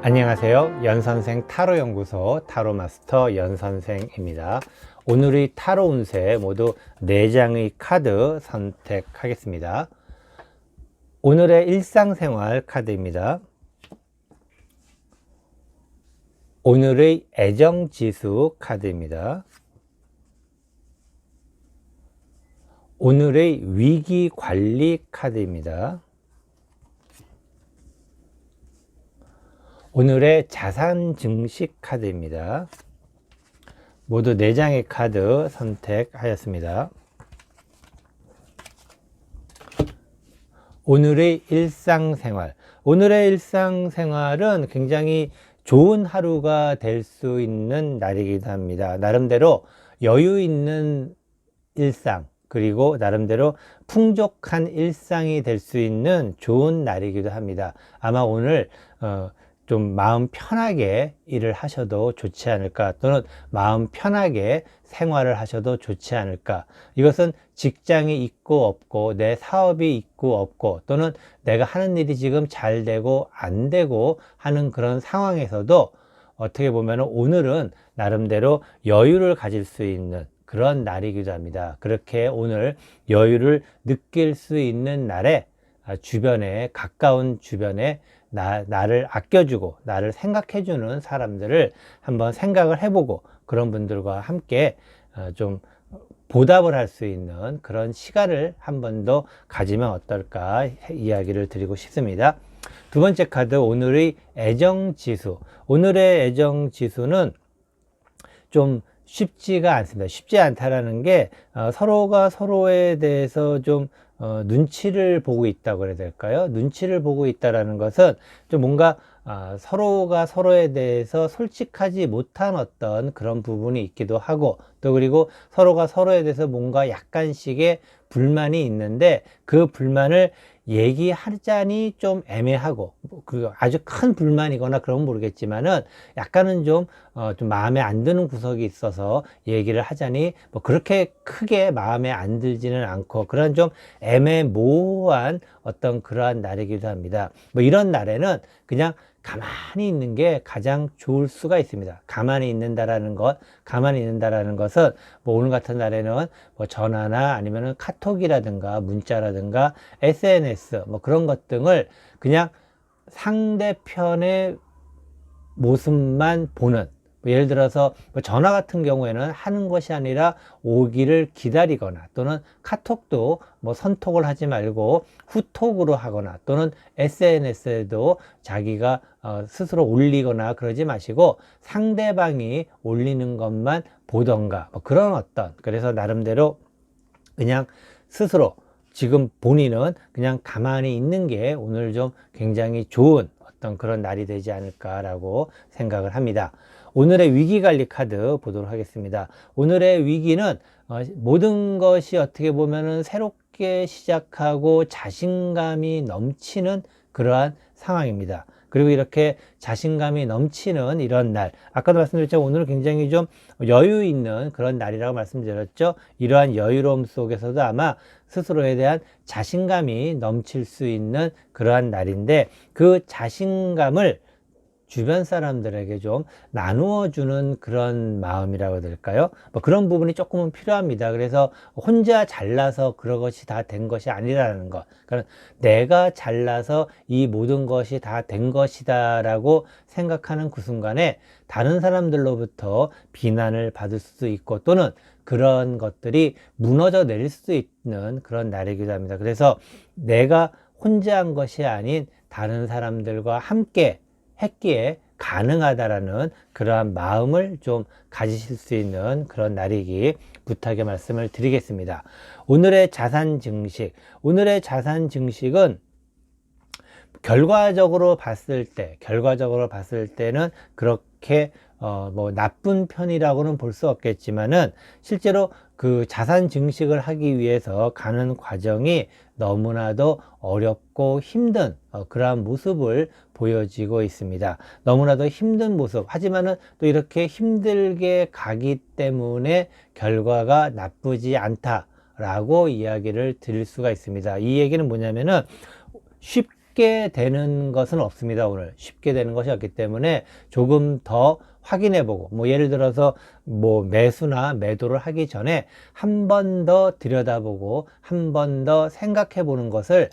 안녕하세요. 연선생 타로연구소 타로마스터 연선생입니다. 오늘의 타로 운세 모두 4장의 카드 선택하겠습니다. 오늘의 일상생활 카드입니다. 오늘의 애정지수 카드입니다. 오늘의 위기관리 카드입니다. 오늘의 자산증식 카드입니다. 모두 4장의 카드 선택하였습니다. 오늘의 일상생활. 오늘의 일상생활은 굉장히 좋은 하루가 될 수 있는 날이기도 합니다. 나름대로 여유 있는 일상, 그리고 나름대로 풍족한 일상이 될 수 있는 좋은 날이기도 합니다. 아마 오늘 좀 마음 편하게 일을 하셔도 좋지 않을까, 또는 마음 편하게 생활을 하셔도 좋지 않을까. 이것은 직장이 있고 없고, 내 사업이 있고 없고, 또는 내가 하는 일이 지금 잘 되고 안 되고 하는 그런 상황에서도 어떻게 보면 오늘은 나름대로 여유를 가질 수 있는 그런 날이기도 합니다. 그렇게 오늘 여유를 느낄 수 있는 날에 주변에, 가까운 주변에 나를 아껴주고 나를 생각해주는 사람들을 한번 생각을 해보고, 그런 분들과 함께 좀 보답을 할 수 있는 그런 시간을 한 번 더 가지면 어떨까 이야기를 드리고 싶습니다. 두 번째 카드, 오늘의 애정지수. 오늘의 애정지수는 좀 쉽지가 않습니다. 쉽지 않다라는 게 서로가 서로에 대해서 좀 눈치를 보고 있다고 해야 될까요? 눈치를 보고 있다라는 것은 좀 뭔가 서로가 서로에 대해서 솔직하지 못한 어떤 그런 부분이 있기도 하고, 또 그리고 서로가 서로에 대해서 뭔가 약간씩의 불만이 있는데 그 불만을 얘기하자니 좀 애매하고, 그 아주 큰 불만이거나 그러면 모르겠지만은 약간은 좀 마음에 안 드는 구석이 있어서 얘기를 하자니 뭐 그렇게 크게 마음에 안 들지는 않고, 그런 좀 애매모호한 어떤 그러한 날이기도 합니다. 뭐 이런 날에는 그냥 가만히 있는 게 가장 좋을 수가 있습니다. 가만히 있는다라는 것은 뭐 오늘 같은 날에는 뭐 전화나 아니면은 카톡이라든가 문자라든가 SNS 뭐 그런 것 등을 그냥 상대편의 모습만 보는, 예를 들어서 전화 같은 경우에는 하는 것이 아니라 오기를 기다리거나, 또는 카톡도 뭐 선톡을 하지 말고 후톡으로 하거나, 또는 SNS에도 자기가 스스로 올리거나 그러지 마시고 상대방이 올리는 것만 보던가, 뭐 그런 어떤, 그래서 나름대로 그냥 스스로 지금 본인은 그냥 가만히 있는 게 오늘 좀 굉장히 좋은 어떤 그런 날이 되지 않을까라고 생각을 합니다. 오늘의 위기관리 카드 보도록 하겠습니다. 오늘의 위기는 모든 것이 어떻게 보면은 새롭게 시작하고 자신감이 넘치는 그러한 상황입니다. 그리고 이렇게 자신감이 넘치는 이런 날, 아까도 말씀드렸지만 오늘은 굉장히 좀 여유 있는 그런 날이라고 말씀드렸죠. 이러한 여유로움 속에서도 아마 스스로에 대한 자신감이 넘칠 수 있는 그러한 날인데, 그 자신감을 주변 사람들에게 좀 나누어주는 그런 마음이라고 해야 될까요? 뭐 그런 부분이 조금은 필요합니다. 그래서 혼자 잘나서 그런 것이 다 된 것이 아니라는 것. 그러니까 내가 잘나서 이 모든 것이 다 된 것이다 라고 생각하는 그 순간에 다른 사람들로부터 비난을 받을 수도 있고, 또는 그런 것들이 무너져 내릴 수도 있는 그런 날이기도 합니다. 그래서 내가 혼자 한 것이 아닌 다른 사람들과 함께 했기에 가능하다라는 그러한 마음을 좀 가지실 수 있는 그런 날이기 부탁의 말씀을 드리겠습니다. 오늘의 자산 증식. 오늘의 자산 증식은 결과적으로 봤을 때는 그렇게 뭐 나쁜 편이라고는 볼 수 없겠지만은, 실제로 그 자산 증식을 하기 위해서 가는 과정이 너무나도 어렵고 힘든 그러한 모습을 보여지고 있습니다. 너무나도 힘든 모습, 하지만은 또 이렇게 힘들게 가기 때문에 결과가 나쁘지 않다라고 이야기를 드릴 수가 있습니다. 이 얘기는 뭐냐면은 쉽게 쉽게 되는 것은 없습니다. 오늘 쉽게 되는 것이 없기 때문에 조금 더 확인해 보고, 뭐 예를 들어서 뭐 매수나 매도를 하기 전에 한 번 더 들여다보고 한 번 더 생각해 보는 것을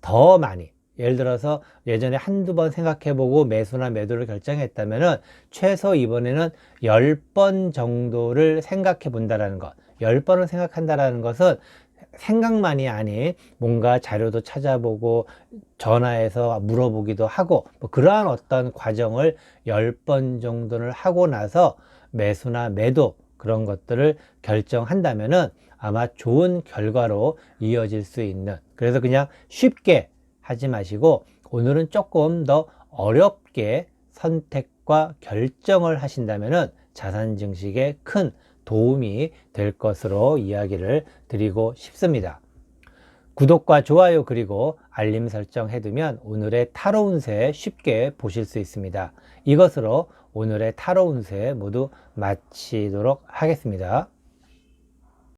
더 많이, 예를 들어서 예전에 한두 번 생각해 보고 매수나 매도를 결정했다면은 최소 이번에는 10번 정도를 생각해 본다라는 것. 10번을 생각한다라는 것은 생각만이 아닌 뭔가 자료도 찾아보고 전화해서 물어보기도 하고 뭐 그러한 어떤 과정을 10번 정도를 하고 나서 매수나 매도 그런 것들을 결정한다면은 아마 좋은 결과로 이어질 수 있는, 그래서 그냥 쉽게 하지 마시고 오늘은 조금 더 어렵게 선택과 결정을 하신다면은 자산 증식에 큰 도움이 될 것으로 이야기를 드리고 싶습니다. 구독과 좋아요 그리고 알림 설정 해두면 오늘의 타로 운세 쉽게 보실 수 있습니다. 이것으로 오늘의 타로 운세 모두 마치도록 하겠습니다.